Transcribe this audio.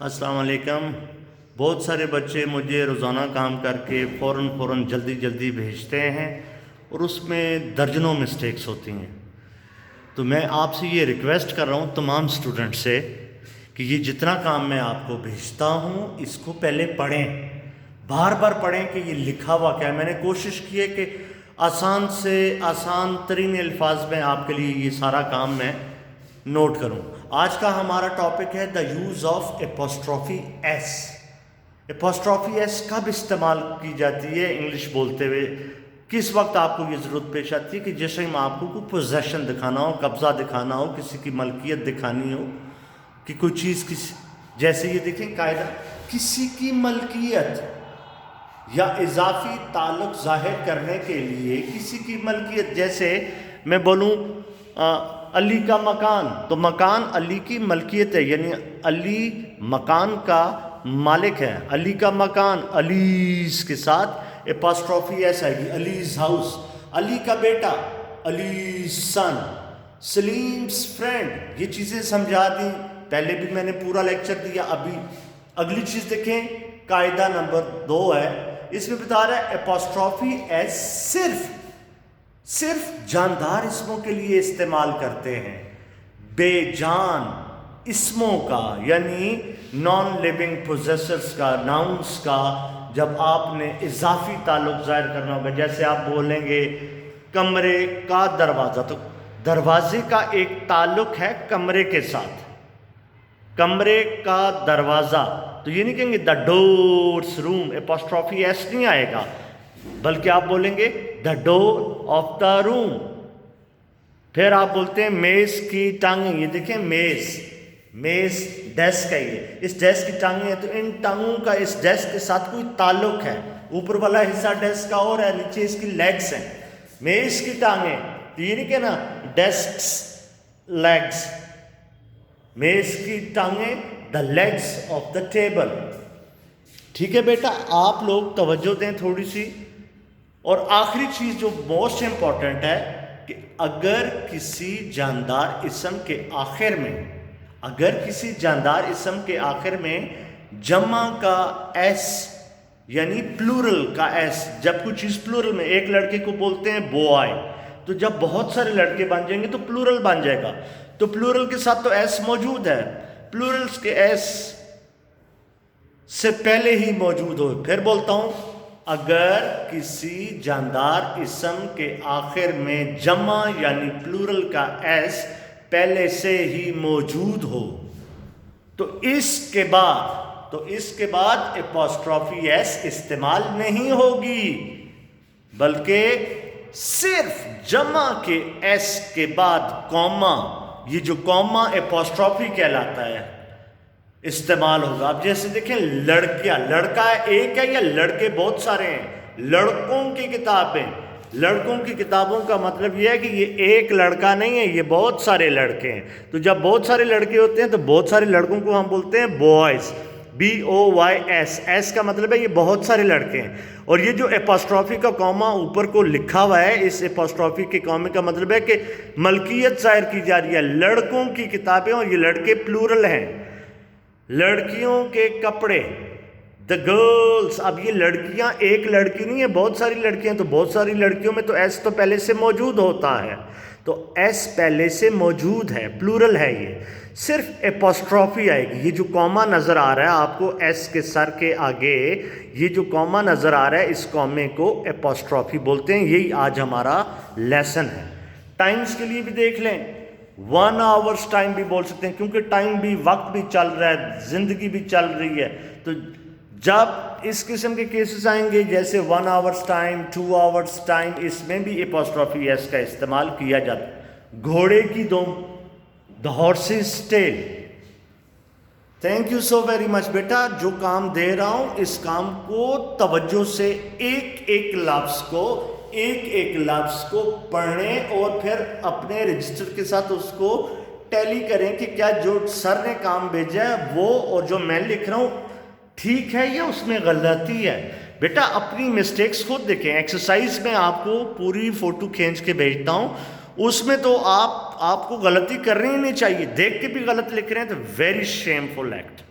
السلام علیکم۔ بہت سارے بچے مجھے روزانہ کام کر کے فوراً جلدی بھیجتے ہیں اور اس میں درجنوں مسٹیکس ہوتی ہیں۔ تو میں آپ سے یہ ریکویسٹ کر رہا ہوں تمام اسٹوڈنٹ سے کہ یہ جتنا کام میں آپ کو بھیجتا ہوں اس کو پہلے پڑھیں، بار بار پڑھیں کہ یہ لکھا ہوا کیا ہے۔ میں نے کوشش کی ہے کہ آسان سے آسان ترین الفاظ میں آپ کے لیے یہ سارا کام میں نوٹ کروں۔ آج کا ہمارا ٹاپک ہے the use of apostrophe S. Apostrophe S کب استعمال کی جاتی ہے انگلش بولتے ہوئے؟ کس وقت آپ کو یہ ضرورت پیش آتی ہے کہ جس ٹائم آپ کو کوئی پوزیشن دکھانا ہو، قبضہ دکھانا ہو، کسی کی ملکیت دکھانی ہو کہ کوئی چیز جیسے یہ دیکھیں قاعدہ، کسی کی ملکیت یا اضافی تعلق ظاہر کرنے کے لیے کسی کی ملکیت، جیسے میں بولوں علی کا مکان، تو مکان علی کی ملکیت ہے، یعنی علی مکان کا مالک ہے۔ علی کا مکان، علیز کے ساتھ اپوسٹرافی ایس آئے گی، علیز ہاؤس۔ علی کا بیٹا، علیز سن۔ سلیم's فرینڈ، یہ چیزیں سمجھا دیں، پہلے بھی میں نے پورا لیکچر دیا۔ ابھی اگلی چیز دیکھیں، قاعدہ نمبر 2 ہے، اس میں بتا رہا ہے اپوسٹرافی ایس صرف جاندار اسموں کے لیے استعمال کرتے ہیں، بے جان اسموں کا، یعنی نان لیونگ پوزیسرز کا، ناؤنس کا جب آپ نے اضافی تعلق ظاہر کرنا ہوگا۔ جیسے آپ بولیں گے کمرے کا دروازہ، تو دروازے کا ایک تعلق ہے کمرے کے ساتھ، کمرے کا دروازہ، تو یہ نہیں کہیں گے the doors room, apostrophe S نہیں آئے گا، بلکہ آپ بولیں گے دا ڈور آف دا روم۔ پھر آپ بولتے ہیں میز کی ٹانگیں، یہ دیکھیں میز ڈیسک ہے، یہ اس ڈیسک کی ٹانگیں ہیں، تو ان ٹانگوں کا اس ڈیسک کے ساتھ کوئی تعلق ہے۔ اوپر والا حصہ ڈیسک کا اور ہے، نیچے اس کی لیگز ہیں، میز کی ٹانگیں، تو یہ نہیں کہنا ڈیسکس لیگز، میز کی ٹانگیں the legs of the table. ٹھیک ہے بیٹا، آپ لوگ توجہ دیں تھوڑی سی۔ اور آخری چیز جو موسٹ امپورٹنٹ ہے کہ اگر کسی جاندار اسم کے آخر میں جمع کا ایس یعنی پلورل کا ایس، جب کوئی چیز پلورل میں، ایک لڑکے کو بولتے ہیں بوائے، تو جب بہت سارے لڑکے بن جائیں گے تو پلورل بن جائے گا، تو پلورل کے ساتھ تو ایس موجود ہے، پلورلز کے ایس سے پہلے ہی موجود ہو۔ پھر بولتا ہوں، اگر کسی جاندار اسم کے آخر میں جمع یعنی پلورل کا ایس پہلے سے ہی موجود ہو تو اس کے بعد اپوسٹرافی ایس استعمال نہیں ہوگی، بلکہ صرف جمع کے ایس کے بعد کوما، یہ جو کوما اپوسٹرافی کہلاتا ہے، استعمال ہوگا۔ اب جیسے دیکھیں لڑکا ایک ہے یا لڑکے بہت سارے ہیں؟ لڑکوں کی کتابوں کا مطلب یہ ہے کہ یہ ایک لڑکا نہیں ہے، یہ بہت سارے لڑکے ہیں۔ تو جب بہت سارے لڑکے ہوتے ہیں تو بہت سارے لڑکوں کو ہم بولتے ہیں بوائز، BOYS۔ ایس کا مطلب ہے یہ بہت سارے لڑکے ہیں۔ اور یہ جو اپوسٹرافی کا کوما اوپر کو لکھا ہوا ہے، اس اپوسٹرافی کے کومے کا مطلب ہے کہ ملکیت ظاہر کی جا رہی ہے، لڑکوں کی کتابیں، اور یہ لڑکے پلورل ہیں۔ لڑکیوں کے کپڑے، the girls۔ اب یہ لڑکیاں ایک لڑکی نہیں ہے، بہت ساری لڑکیاں، تو بہت ساری لڑکیوں میں تو ایس تو پہلے سے موجود ہوتا ہے، تو ایس پہلے سے موجود ہے، پلورل ہے، یہ صرف اپوسٹرافی آئے گی۔ یہ جو کوما نظر آ رہا ہے آپ کو ایس کے سر کے آگے، یہ جو کوما نظر آ رہا ہے، اس کومے کو اپوسٹرافی بولتے ہیں۔ یہی آج ہمارا لیسن ہے۔ ٹائمز کے لیے بھی دیکھ لیں، 1 hours ٹائم بھی بول سکتے ہیں، کیونکہ ٹائم بھی، وقت بھی چل رہا ہے، زندگی بھی چل رہی ہے، تو جب اس قسم کے کیسز آئیں گے جیسے 1 hours ٹائم، 2 hours ٹائم، اس میں بھی اپوسٹرافی ایس کا استعمال کیا جاتا ہے۔ گھوڑے کی دم، the horse's tail۔ Thank you so very much بیٹا، جو کام دے رہا ہوں اس کام کو توجہ سے ایک لفظ کو پڑھیں اور پھر اپنے رجسٹر کے ساتھ اس کو ٹیلی کریں کہ کیا جو سر نے کام بھیجا ہے وہ اور جو میں لکھ رہا ہوں ٹھیک ہے یا اس میں غلطی ہے۔ بیٹا اپنی مسٹیکس خود دیکھیں، ایکسرسائز میں آپ کو پوری فوٹو کھینچ کے بھیجتا ہوں، اس میں تو آپ کو غلطی کرنی ہی نہیں چاہیے، دیکھ کے بھی غلط لکھ رہے ہیں تو ویری شیمفل ایکٹ۔